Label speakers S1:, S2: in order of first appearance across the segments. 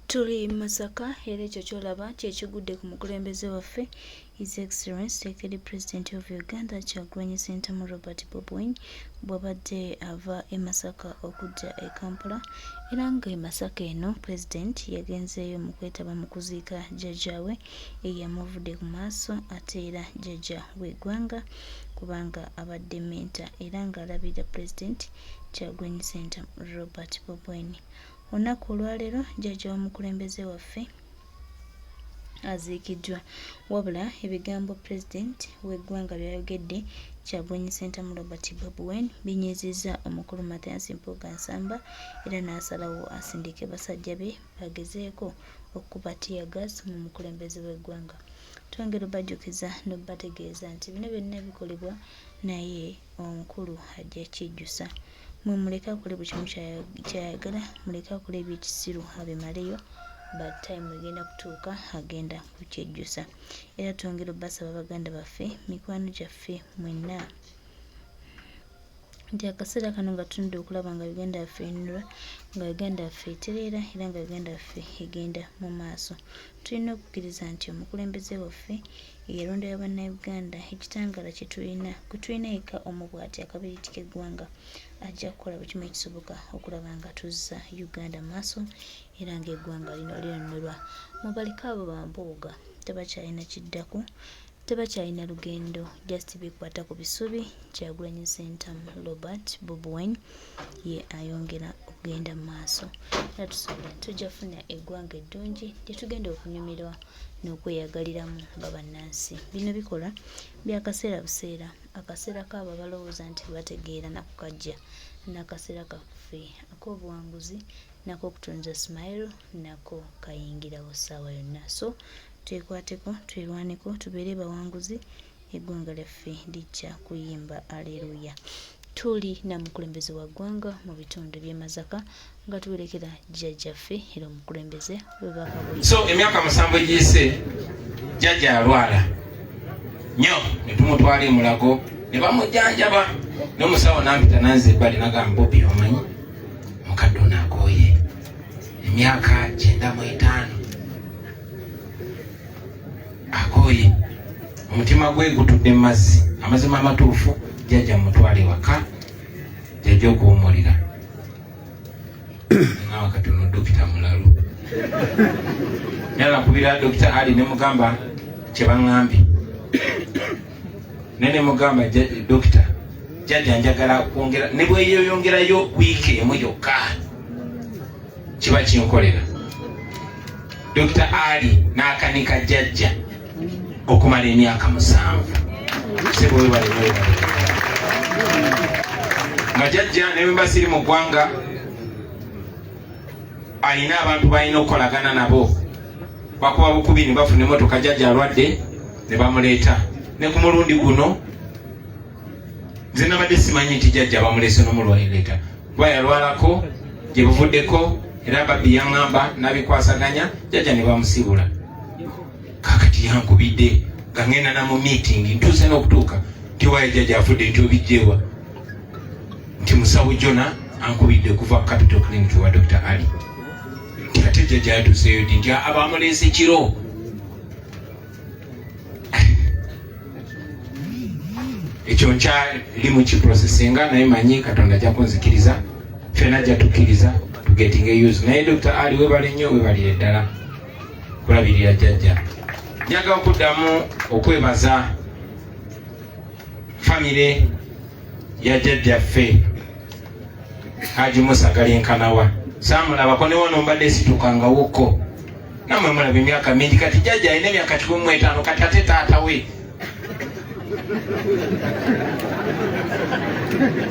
S1: Tuli Masaka era ekyo kyolaba kyekigudde ku mukulembeze waffe His Excellency Secretary President of Uganda Kyagulanyi Ssentamu Robert Bobi Wine bw'abadde ava e Masaka okujja e Kampala era nga e Masaka eno President yagenzeeyo mu kwetaba mu kuziika jjajjaawe eyamuvudde ku maaso ate era jjajja w'eggwanga kubanga abadde menta era ng'alabirira President Kyagulanyi Ssentamu Robert Bobi Wine. Olunaku olwaleero jjajja w'omukulembeze waffe aziikiddwa wabula ebigambo President w'eggwanga byayogedde Kyagulanyi Ssentamu Robert Bobi Wine binyiizizza omukulu Mathias Mpuuga Nsamba era n'asalawo asindike basajja be bagezeeko okukuba teargas mu mukulembeze w'eggwanga. Twongera obajjukiza n'obategeeza nti bino byonna bikolebwa naye omukulu ajja kijjusa. Mwe muleke akole buli kimu kyayagala, muleke akole ebyekisiru abimaleyo, but time egenda kutuuka agenda kukyejjusa. Era twongera obbasaba baganda baffe, mikwano gyaffe mwenna nti akaseera kano nga tunudde okulaba nga Uganda yaffe enunula, nga Uganda yaffe etereera era nga Uganda yaffe egenda mu maaso. Tulina okukkiriza nti omukulembeze waffe eyalonda bannayuganda ekitangaala kye tulina eka omubwati akabiriti k'eggwanga ajja kukola buli kimu ekisoboka okulaba nga tuzza Uganda maaso era ng'eggwanga lino linunulwa. Mubalike abo bambuuga tebakyalina kiddaku, tebakyalina lugendo, just bikwata ku bisubi. Kyagulanyi Ssentamu Robert Bobi Wine ye ayongera okugenda mu maaso era tusobola tujja kufuna eggwanga eddungi lye tugenda okunyumirwa n'okweyagaliramu nga bannansi. Bino bikola byakaseera buseera, akaseera kaabo abalowooza nti bategeera nako kajja, n'akaseera kaffe ak'obuwanguzi nako okutonza smile nako kayingirawo ssaawa yonna. So twekwateko, twerwaneko, tubeere bawanguzi, eggwanga lyaffe lijja kuyimba aleluya. Tuli na mukulembeze wa ggwanga mu bitundu by'e Masaka nga tuwerekera jjajjaffe era omukulembeze webakabwe.
S2: So emyaka 7 egiyise jjajja alwala nnyo ne tumutwala e Mulago ne bamujjanjaba n'omusawo nampita nanze ebbali nagamba Bobi omanyi mukadde ono akooye emyaka 95 akooye omutima gwe gutudde mu mazzi, amazima amatuufu jjajja mutwale waka jjajja okuwumulira nawe katono dokita mulalu yala kubira Dr. Ali ne mugamba kye baŋŋambye ne mugamba dokita jjajja njagala kwongera ne bwe yongerayo wiiki emu yokka kiba kinkolera. Dr. Ali n'akanika jjajja okumala emyaka 7 sebo webale nga jjajja ne bwe siri mu ggwanga alina abantu balina okukolagana nabo, bakuba bukubi ne bafuna emmotoka jjajja alwadde ne bamuleeta. Ne ku mulundi guno nze nabadde simanyi nti jjajja bamulese n'omulwalireeta kuba yalwalako gye buvuddeko era babbi yaŋŋamba n'abikwasaganya jjajja ne bamusibula. Kakati yankubidde nga ngenda na mu meeting ntuuse n'okutuuka nti waaye jjajja afudde nti obijjeewa nti musawo Jona ankubidde okuva ku Capital Clinic wa Dr. Ali nti ate jjajja yatuuseeyo nti abamuleese kiro. Ekyo nkyali mu kiprosesinga naye manyi Katonda ajja kunzikiriza, ffena ajja tukkiriza tugetinga eyuzi. Naye Dr. Ali webale nnyo, webalire ddala kulabirira jjajja. Njagala okuddamu okwebaza famire ya jjajjaffe Haji Musa Galenkanawa. Saamulabako ne wano mbadde situkangawokko. Nammwe mulaba emyaka mingi, kati jjajja alina emyaka 15 kati ate taata we.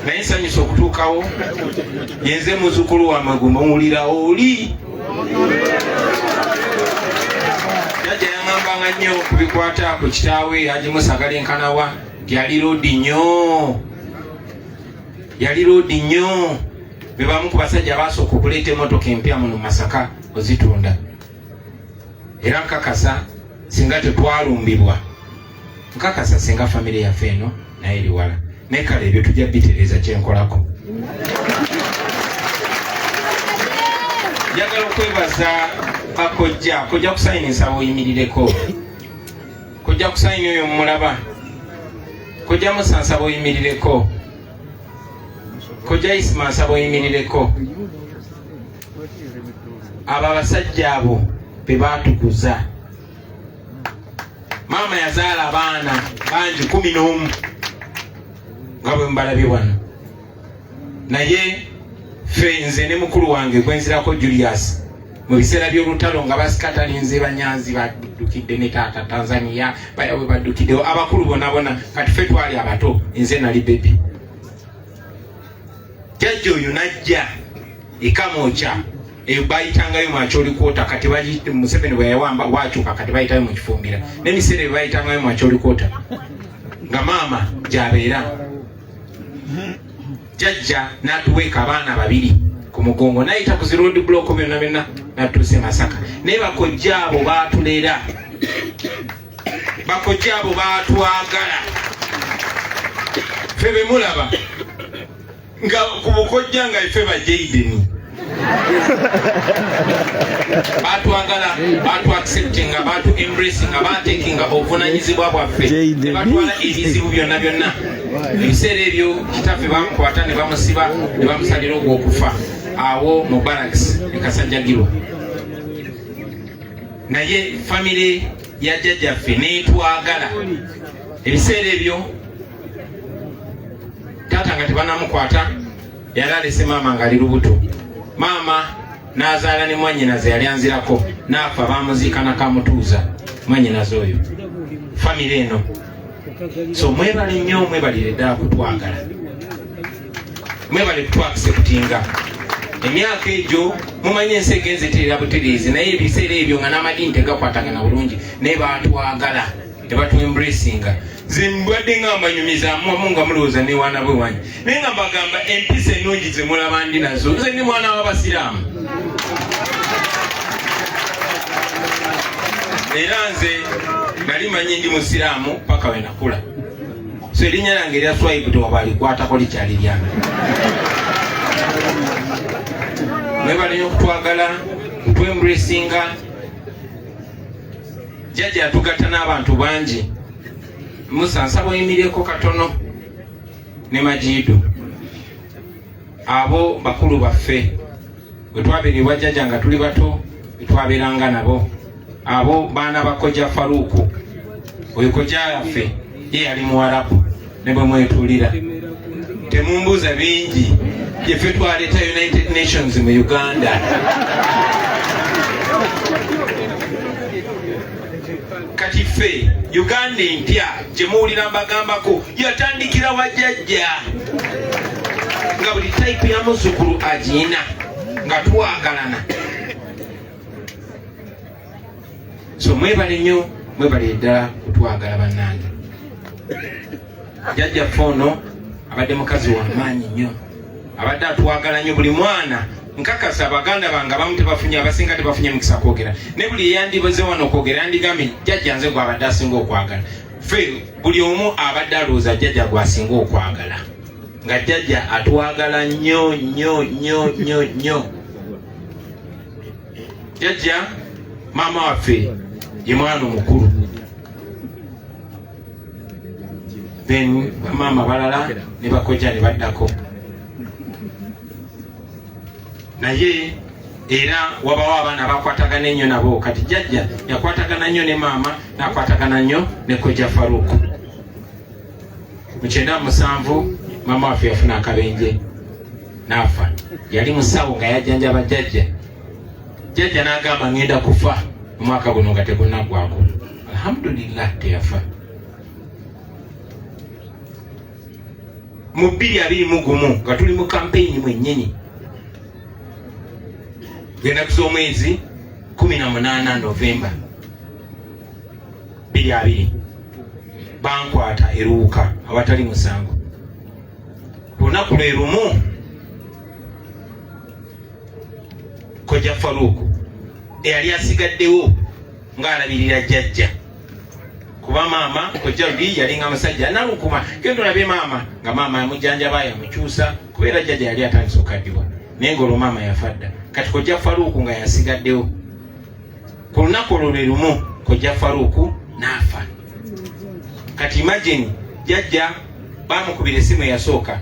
S2: Naye nsanyusa okutuukawo yenze muzzukulu wa Maguma owulira oli. Jjajja yaŋŋambanga nnyo kubikwata ku kitaawe Haji Musa Galenkanawa nti yali loodi nnyo. Be bamu ku basajja basooka okuleeta emmotoka empya muno Masaka ozitunda. Era nkakasa singa tetwalumbibwa, nkakasa singa famire yaffe eno naye eri wala. Naye kale ebyo tujja bitereeza kyenkolako. Njagala okwebaza nkakasa kojja kusayina ensaba oyimirireko, kojja kusayina oyo mulaba, kojja Musa nsaba oyimirireko, kojja Isima nsaba oyimirireko. Abo abasajja abo be baatukuza. Maama yazaala abaana bangi 11 nga bwe mbalabye wano, naye ffe nze ne mukulu wange gwenzirako Julius mu biseera by'olutalo nga basikatalinze banyanzi baddukidde ne taata Tanzania bayawe baddukiddewo abakulu bonna kati ffe twali abato, nze nali bebi. Jjajja oyo najja ekamooca eyo bayitangayo mwakyolikwota, kati bagiyita Museveni bwe yawamba wakyuka kati bayitayo mu Kifumbira, n'ebiseera bye bayitangayo mwakyolikwota nga maama gy'abeera. Jjajja n'atuweeka abaana 2 ku mugongo, n'ayita ku road block byonna n'atuuse Masaka. Naye bakojja abo baatulera, bakojja abo baatwagala. Ffe be mulaba nga ku bukojja nga ffe ba Jaden batwagala, batwacceptinga, batu-embracinga, batekinga obuvunanyizibwa bwaffe, ne batwala ebizibu byonna. Ebiseera ebyo kitaffe bamukwata ne bamusiba ne bamusalira ogw'okufa awo mu barracks e Kasajjagirwa. Naye famire ya jjajjaffe neetwagala. Ebiseera ebyo taata nga tebanamukwata yali alese maama ng'ali lubuto. Maama n'azaala ne mwannyinaze yali anzirako, n'afa bamuziika Nakamutuuza mwannyinaze oyo. Famire eno. So mwebale nnyo, mwebalire ddala kutwagala, mwebale kutwakiseputinga. Emyaka egyo mumanye ensi egenziterera butereezi, naye ebiseera ebyo nga n'amadiini tegakwatagana bulungi, naye baatwagala ne batu-embracinga. Nze mbadde nga mbanyumiza mwamu nga mulowooza newaana bwe wanyi, naye nga mbagamba empisa ennungi ze mulaba ndi nazo. Nze ndi mwana w'Abasiraamu era nze nali manyi ndi Musiraamu paka we nakula, so erinnya lyange erya Swaibu tewabalikwatako likyali lyange. Mwebale nnyo okutwagala, kutwembracinga. Jjajja yatugatta n'abantu bangi. Musa nsaba oyimirireko katono ne Majidu, abo bakulu baffe bwe twabeeribwa jjajja nga tuli bato, bwe twabeeranga nabo. Abo baana ba Kojja Faruku, oyo kojja yaffe ye yali Muwarabu, ne bwe mwetuulira temumbuuza bingi, yeffe twaleeta United Nations mu Uganda. Kati ffe Uganda empya gye muwulira mbagambako yatandikira wa jjajja, nga buli type ya muzzukulu agiyina, nga twagalana. So mwebale nnyo, mwebale ddala kutwagala bannange. Jjajjaffe ono abadde mukazi w'amaanyi nnyo, abadde atwagala nnyo buli mwana. Nkakasa abaganda bange abamu tebafunye, abasinga tebafunye mukisa kwogera, ne buli eyandiboze wano okwogera yandigambye jjajja nze gw'abadde asinga okwagala. Ffe buli omu abadde alowooza jjajja gw'asinga okwagala, nga jjajja atwagala nnyo nnyo nnyo nnyo nnyo. Jjajja maama waffe ye mwana omukulu, then bamaama balala ne bakojja ne baddako. Naye era wabawo abaana bakwatagana ennyo nabo. Kati jjajja yakwatagana nnyo ne maama, n'akwatagana nnyo ne Kojja Faruku. Mu 97 maama waffe yafuna akabenje n'afa. Yali musawo nga yajjanjaba jjajja. Jjajja n'agamba ngenda kufa omwaka guno nga tegunaggwako. Alhamdulillah teyafa. Mu 2021 nga tuli mu campaign mwennyini, genda kusomwezi 18 Novemba 2020 bankwata eruuka awatali musango. Lunaku lwe lumu Kojja Faruku eyali asigaddewo ng'alabirira jjajja, kuba maama Kojja Luli yalinga musajja nalukuma genda olabe maama, nga maama yamujjanjaba yamukyusa kubeera jjajja yali atandise okaddiwa, naye ng'olwo maama yafadda. kati kojja Faruku nga yasigaddewo. Ku lunaku olwo lwe lumu kojja Faruku n'afa. Kati imagine jjajja bamukubira essimu eyasooka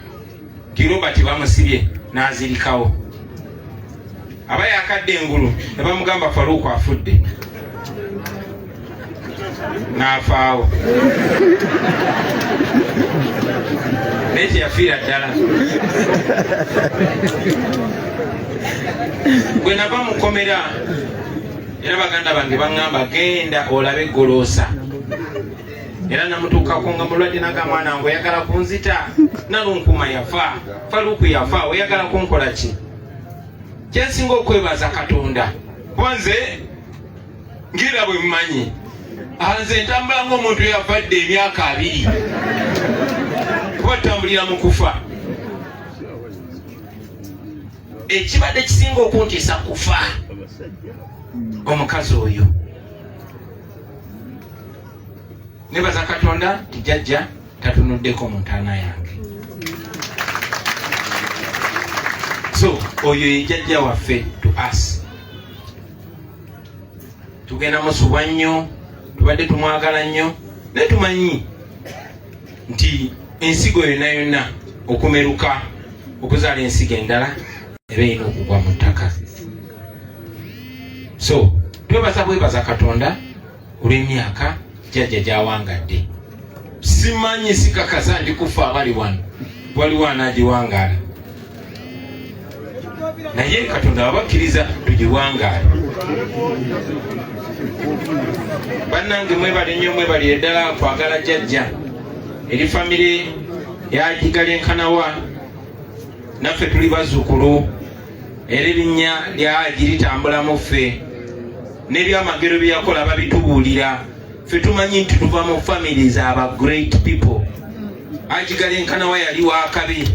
S2: Robert bamusibye n'azirikawo. Aba yakadde engulu ne bamugamba Faruku afudde n'afaawo. Naye teyafiira ddala. Gwe nava mukomera era baganda bange baŋŋamba genda olabe eggoloosa. Era namutuukako nga mulwadde naga mwana wange oyagala kunzita, Nalunkuma yafa, Faruku yafa, oyagala kunkola ki? Kyensinga okwebaza Katonda kwanze ngira bwe mmanyi nze ntambula ng'omuntu yafadde emyaka 2 kuba tambulira mu kufa. Ekibadde kisinga okuntiisa kufa omukazi oyo. Nebaza Katonda tijjajja tatunuddeko mu ntaana yange. So oyo ye jjajja waffe to us. Tugenda musubwa nnyo, tubadde tumwagala nnyo, naye tumanyi nti ensigo yonna yonna okumeruka okuzaala ensigo endala eba erina okugwa mu ttaka. So twebaza Katonda olw'emyaka jjajja gy'awangadde. Simanyi sikakasa ndi kufa abali wano, waliwo anaagiwangaala, naye Katonda wabakkiriza tugiwangaale. Bannange mwebale nnyo, mwebalire ddala kwagala jjajja. Eri famire yagigalenkanawa, naffe tuli bazzukulu, era erinnya lyagi litambulamu ffe, n'ebyamagero bye yakola babitubuulira. Ffe tumanyi nti tuva mu families aba great people. Agigalenkanawa yali wakabi,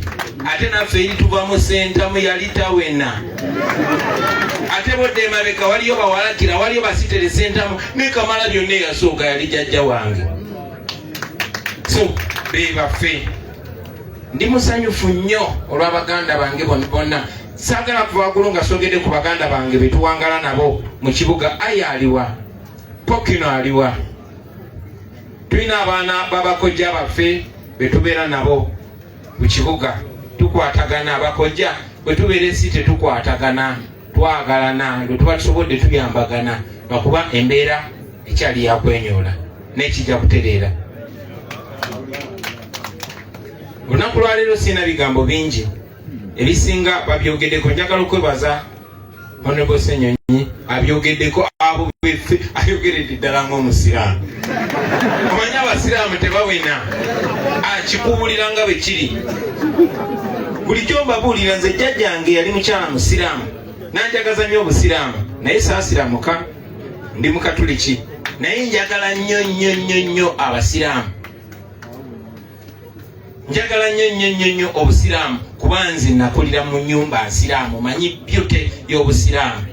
S2: ate naffe eri tuva mu Sentamu yali tawena. Ate bodde emabeka waliyo bawalakira, waliyo basitere Sentamu, ne Kamala byonna eyasooka yali jjajja wange. So be baffe ndi musanyufu nnyo olw'abaganda bange bonna. Saagala kuva waggulu nga soogedde ku baganda bange be tuwangala nabo mu kibuga. Aya aliwa, Pokino aliwa, tulina abaana babakojja baffe be tubeera nabo mu kibuga. Tukwatagana, abakojja bwe tubeera ensi tetukwatagana, twagalana, lwe tuba tusobodde tuyambagana, lwakuba embeera ekyali yakwenyoola n'ekijja kutereera. Olunaku lwaleero sirina bigambo bingi, ebisinga babyogeddeko. Njagala okwebaza Honorable Ssenyonyi abyogeddeko, abo beffe ayogeredde ddala ng'omusiraamu. Omanyi abasiraamu tebawena, akikubuulira nga bwe kiri. Bulijjo mbabuulira nze jjajjange yali mukyala musiraamu, nanjagaza nnyo obusiraamu, naye saasiramuka, ndi Mukatuliki, naye njagala nnyo nnyo nnyo nnyo abasiraamu. Njagala nnyo obusiraamu kuba nze nakulira mu nnyumba nsiraamu, manyi byute y'obusiraamu,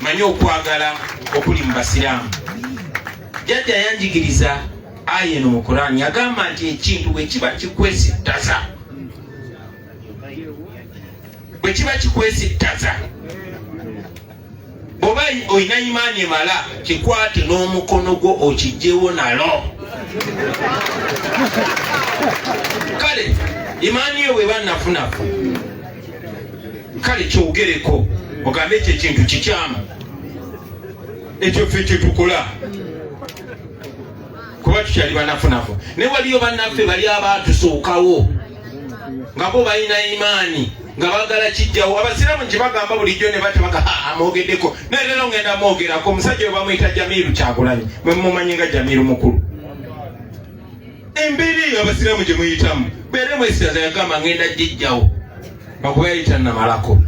S2: manyi okwagala okuli mu basiraamu. Jjajja yanjigiriza aya eno mu Qur'ani, yagamba nti ekintu bwe kiba kikwesittaza, bwe kiba kikwesittaza, oba olina imaani emala, kikwate n'omukono gwo okijjewo nalo. Kale imaani yo bweba nafunafu, kale kyogereko ogambe ekyo ekintu kikyamu, ekyo ffe kyetukola kuba tukyali banafunafu. Naye waliyo bannaffe bali abaatusookawo nga bo balina imaani nga bagala kijjawo. Abasiraamu kyebagamba bulijjo ne batebaga amwogeddeko, naye leero ngenda mwogerako. Omusajja we bamuyita Jamiru Kyagulanyi, mwe mumanyi nga Jamiru mukulu. Embeera eyo abasiraamu gye muyitamu, beere mwesittaza yagamba ngenda gijjawo, bakuba yayita namalako.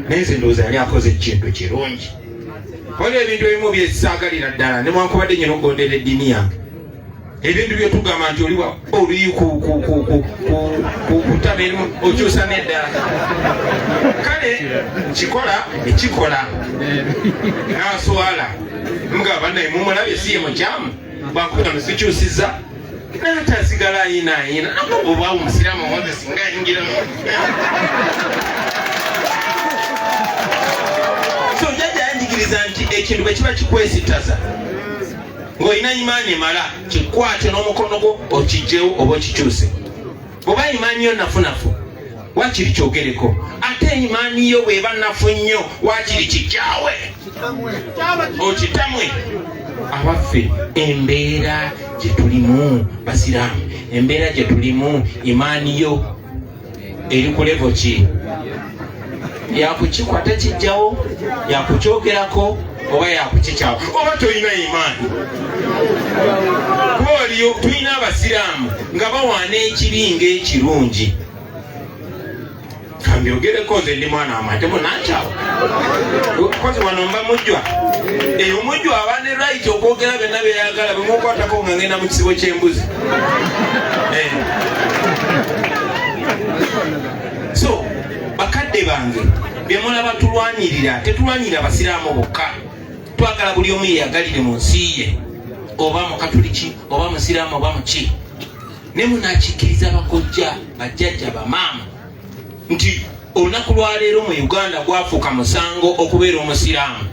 S2: Naye nze ndowooza yali akoze ekintu kirungi. Waliwo ebintu ebimu bye saagalira ddala, newankubadde nnyina okugondera eddiini yange. Ebintu bye tugamba nti oli kutaba erimu okyusa n'eddala. Kale kikola ekikola n'aswala mugamba bannaye mumulabye si ye mukyamu, bwakuba musikyusizza n'atasigala ayinaayina. Oba omusiraamu owaze singa ayingiramu kati ekintu bwe kiba kikwesitaza ng'olina imaani emala kikwate n'omukono gwo okijjewo oba okikyuse. Bw'oba imaani yo nafunafu wakiri kyogereko, ate imaani yo bw'eba nafu nnyo wakiri kijjawe okitamwe. Abaffe embeera gye tulimu basiraamu, embeera gye tulimu imaani yo eri ku levo ki? Yakukikwata kijjawo, yakukyogerako oba yakukikyawo, oba tolina imaani. Kuba waliyo tulina abasiraamu nga bawaana ekibi ng'ekirungi. Kambyogereko nze ndi mwana wamate munakyawo kozi wano mba mujjwa eyo mujjwa aba ne right okwogera byonna byeyagala bwemukwatako nga ngenda mu kisibo ky'embuzi. So bakadde bange byemulaba tulwanirira, tetulwanirira basiraamu bokka, twagala buli omu yeyagalire mu nsi ye, oba mukatuliki oba musiraamu oba muki. Ne munakikkiriza bakojja bajjajja bamaama nti olunaku lwaleero mu Uganda gwafuuka musango okubeera omusiraamu.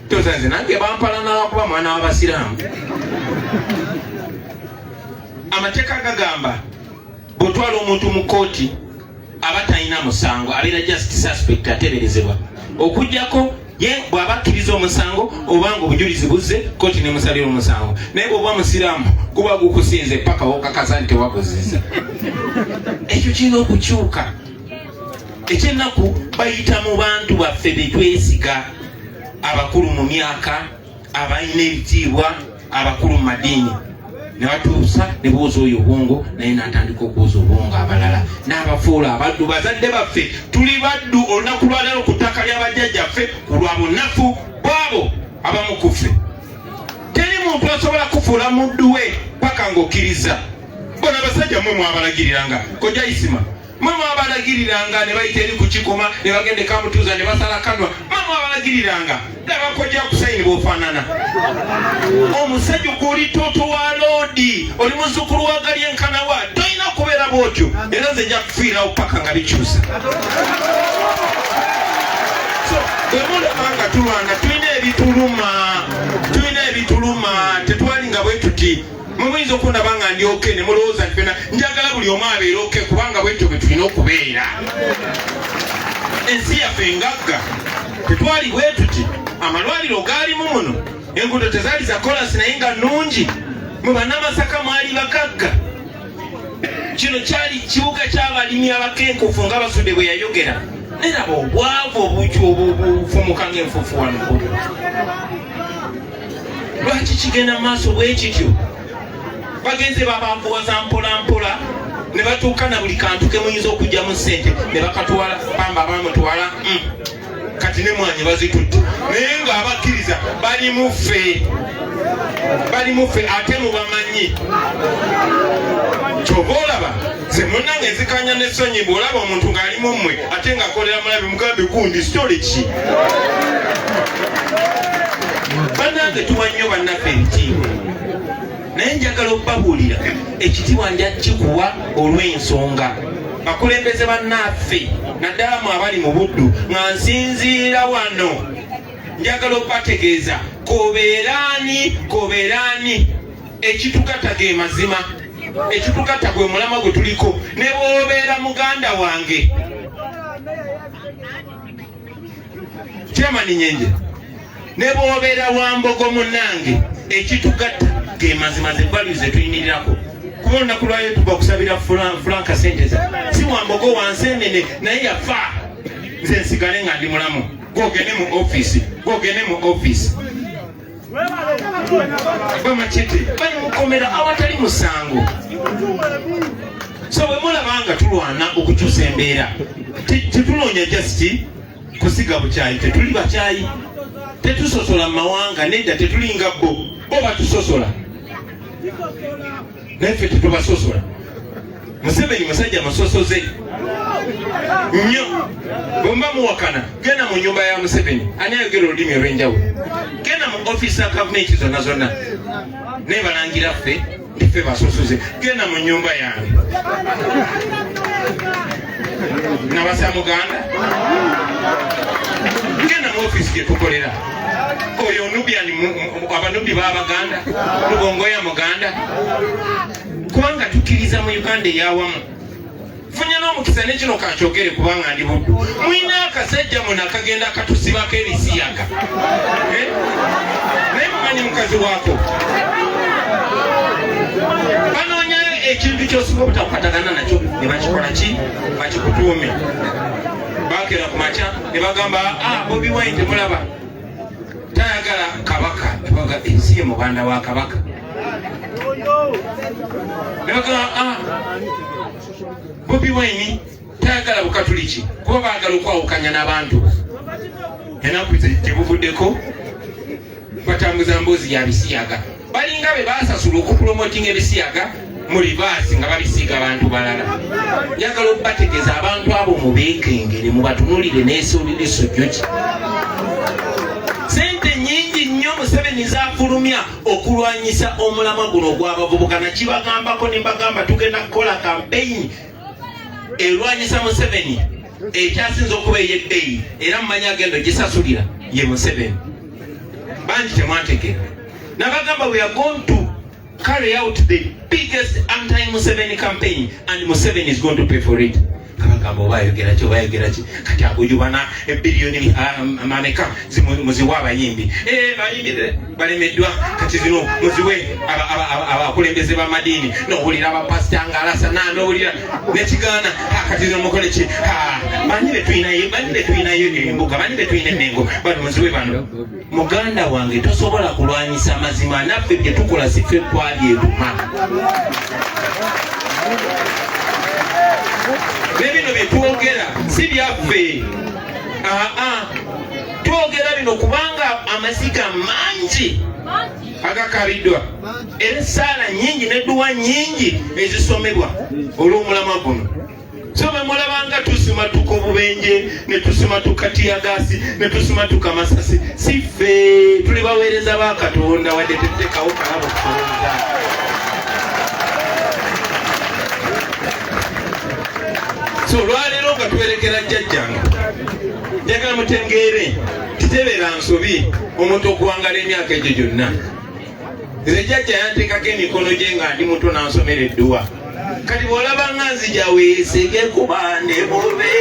S2: Tosanze nange bampalana lwakuba mwana w'abasiraamu. Amateeka gagamba bw'otwala omuntu mu kooti aba talina musango, abeera just suspect ateeberezebwa, okugjako ye bw'aba akkiriza omusango oba nga obujulizi buzze kooti nemusalira omusango. Naye bw'oba musiraamu kuba gukusinze paka wokakasa nti tewakozesa. Ekyo kirina okukyuka. Ekyennaku bayita mu bantu baffe be twesiga, abakulu mu myaka, abalina ebitiibwa, abakulu mu madiini, ne batuusa ne buuza oyo obwongo naye n'atandika okubuuza obwongo abalala n'abafuula abaddu. Bazadde baffe tuli baddu olunaku lwaleero ku ttaka ly'abajjajjaffe ku lwa bunafu bwabo abamu ku ffe. Teri muntu asobola kufuula muddu we paka ng'okkiriza. Bona basajja mmwe mwabalagiriranga kojja Isima, mmwe mwabalagiriranga ne bayita eri ku kikoma ne bagende Kamutuuza ne basala kanwa, mmwe mwabalagiriranga laba kojja kusayini bw'ofaanana. Omusajja gw'oli toto wa loodi, oli muzzukulu wa Galyenkanawa, tolina kubeera bw'otyo, era nze nja kufiirawo paka nga bikyusa. So bwe mulabanga tulwana tulina ebituluma, tetwalinga bwe tuti. Muyinza okundaba nga ndi oke ne mulowooza nti fena njagala buli omu abeere oke kubanga bwetyo bwe tulina okubeera. Ensi yaffe engagga tetwali bwe tuti, amalwaliro gaalimu muno, enguudo tezaali za kolasi naye nga nnungi, mu bannamasaka mwali bagagga. Kino kyali kibuga ky'abalimi abakenkufu nga Basudde bwe yayogera. Neraba obwavu obufumuka ng'enfufu wano. Lwaki kigenda maaso bwe kityo? Bagenze babanvuwaza mpola mpola ne batuuka na buli kantu ke muyinza okugyamu ssente ne bakatwala, pamba abamutwala kati ne mwanyi bazitutte. Naye ng'abakkiriza bali muffe ate mubamanyi. Kyova olaba ze munnange nzikanya n'essonyi bw'olaba omuntu ng'ali mu mmwe ate ng'akolera mulabe mugambe gundi sitole ki. Bannange tuwa nnyo bannaffe ebitiibwa, naye njagala okubabuulira ekitiibwa nja kikuwa olw'ensonga. Bakulembeze bannaffe naddala mu abali mu buddu nga nsinziira wano, njagala okubategeeza kobeeraani ekitugatta ge mazima, ekitugatta gwe mulama gwe tuliko. Ne bw'obeera muganda wange Chairman Nyenje, ne bw'obeera Wambogo munnange, ekitugatta ge mazima ze values ze tuyimirirako. Kuba olunaku lwayo tuba okusabira Franka sente ze, si Wambogo wansenene naye yafa, nze nsigale nga ndi mulamu. Gwogende mu office bamachete bali mukomera awatali musango. So bwe mulabanga tulwana okukyusa embeera, tetuloonya just kusiga bukyayi, tetuli bakyayi, tetusosola mu mawanga, nedda tetulinga bo batusosola, naye ffe tetubasosola. Museveni musajja musosoze nnyo. Bwe mba muwakana, genda mu nnyumba ya Museveni, ani ayogera olulimi olw'enjawulo, genda mu ofiisi ya gavumenti zonna naye balangira ffe ffe basosoze. Genda mu nnyumba yange nabasa Muganda, genda mu ofiisi bye tukolera oyo Nubian abanubi b'Abaganda Lugongoya Muganda kubanga tukkiriza mu Uganda eyawamu funya n'omukisa n'ekino kakyogere kubanga ndi buddu mwina akasajja muno akagenda akatusibako ebisiyaga naye mumanyi mukazi waako banoonyayo ekintu ky'osinga obutakwatagana nakyo ne bakikola ki bakikutuume bakera ku makya ne bagamba Bobi Wine temulaba tayagala kabaka ebaga ensi ye muganda wa kabaka ne bagamba Bobi Wine tayagala bukatuliki kuba baagala okwawukanya n'abantu enaku tebuvuddeko batambuza mboozi ya bisiyaga balinga be basasula okupromotinga ebisiyaga mu rivaasi nga babisiiga abantu balala njagala okubategeeza abantu abo mubeekengere mubatunulire n'esojjoki sente nyingi nnyo Museveni zafulumya okulwanyisa omulamwa guno gw'abavubuka nakibagambako ne mbagamba tugenda kukola kampeyini erwanyisa Museveni ekyasinza okuba ey'ebbeeyi era mumanyi agenda gisasulira ye Museveni bangi temwategera nabagamba we are going to carry out the biggest anti-Museveni campaign and Museveni is going to pay for it kabagamba obayogera ki kati agujubana ebbiliyoni ameka muziwa abayimbi bayimbi balemeddwa kati zino muziwe abakulembeze b'amadiini n'owulira abapasita nga alasa n'owulira nekigaana kati zino mukole ki banyi be tulinayo embuga banyi be tulina emengo bano muziwe bano muganda wange tosobola kulwanyisa mazima naffe bye tukola si ffe twabyetuma nebino byetwogera si byaffe twogera bino kubanga amaziga mangi agakabiddwa era essaala nyingi n'edduwa nyingi ezisomebwa olw'omulamwa guno so bemulabanga tusimatuka obubenje ne tusimatuka tiyagasi ne tusimatuka masasi si ffe tuli baweereza ba Katonda wadde tetekawo kalabo kusolooza so lwaleero nga twerekera jjajjange njagala mutengeere titebeera nsobi omuntu okuwangala emyaka egyo gyonna nze jjajja yanteekako emikono gye nga ndi muto n'ansomera edduwa kati bw'olaba nga nzija weesege kuba ne bobe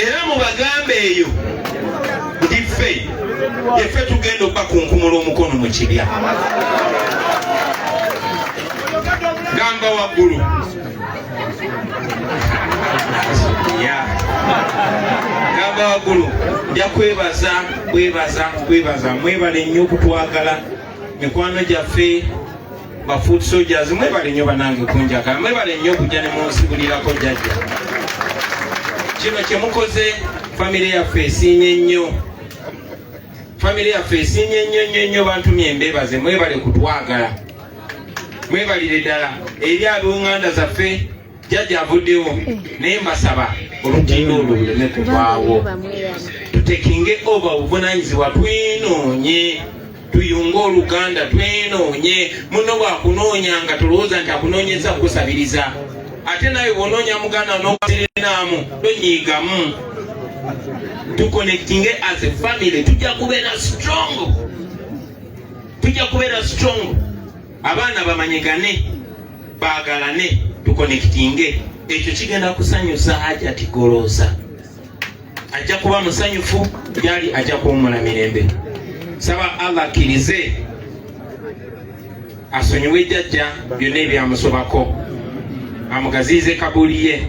S2: era mu bagambe eyo ndi ffe tugenda okubakunkumula omukono mu kibya gamba waggulu gamba waggulu nja kwebaza mwebale nnyo okutwagala mikwano gyaffe ba food soldiers mwebale nnyo banange kunjagala mwebale nnyo okujja ne munsibulirako jjajja kino kye mukoze famire yaffe esiimye nnyo nnyo bantumye embeebaze mwebale kutwagala mwebalire ddala eri ab'enganda zaffe jjajja avuddewo naye mbasaba olutindo olwo luleme kuvaawo tutekinge oba obuvunanyizibwa twinoonye tuyunge oluganda twinoonye muno bwakunoonya nga tulowooza nti akunoonyeza kukusabiriza ate nawe bwonoonya muganda n'okuzirenaamu tonyiigamu tuconnectinge as a family tujja kubeera strong abaana bamanyigane baagalane tuconnectinge ekyo kigenda kusanyusa Hajati Golosa ajja kuba musanyufu gyali ajja kuwummula mirembe saba Allah akkirize asonyiwe jjajja byonna ebyamusobako amugaziize kabuli ye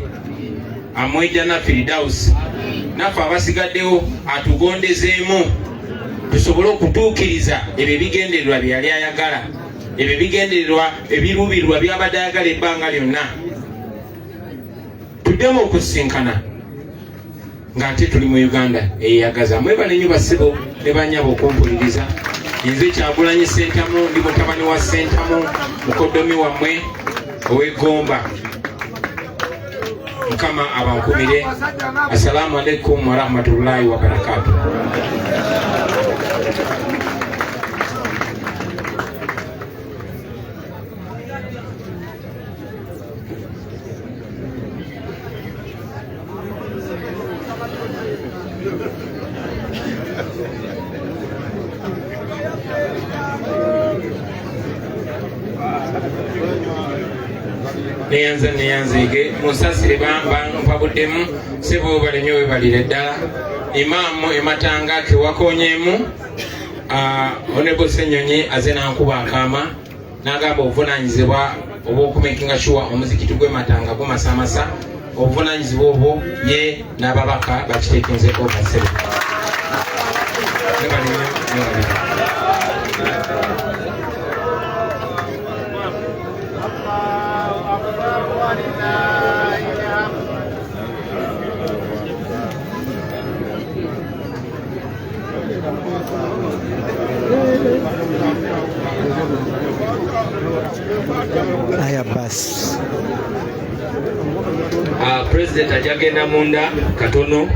S2: amwejja na Firdaus naffe abasigaddewo atugondezeemu tusobole okutuukiriza ebyo ebigendererwa bye yali ayagala ebyo ebigendererwa ebiruubirwa byabadde ayagala ebbanga lyonna tuddemu okusisinkana ng'ate tuli mu Uganda eyeyagaza mwebale nnyo basibo ne bannyabo okumpuliriza nze Kyagulanyi Ssentamu ndi mutabani wa Ssentamu mukoddomi wammwe ow'Egomba Mukama abankumire. Assalamu alaikum wa rahmatullahi wa barakatuh. neyanzige musasire mpabuddemu sebo balemye webalire ddala imaamu ematanga kewakonyemu Honorable Ssenyonyi aze nankuba akaama n'agamba obuvunanyizibwa obw'okumakinga sure omuzikiti gw'ematanga gumasamasa obuvunanyizibwa obwo ye n'ababaka bakiteekenzeko basebe.
S3: Aya basi.
S4: President ajagenda munda katono.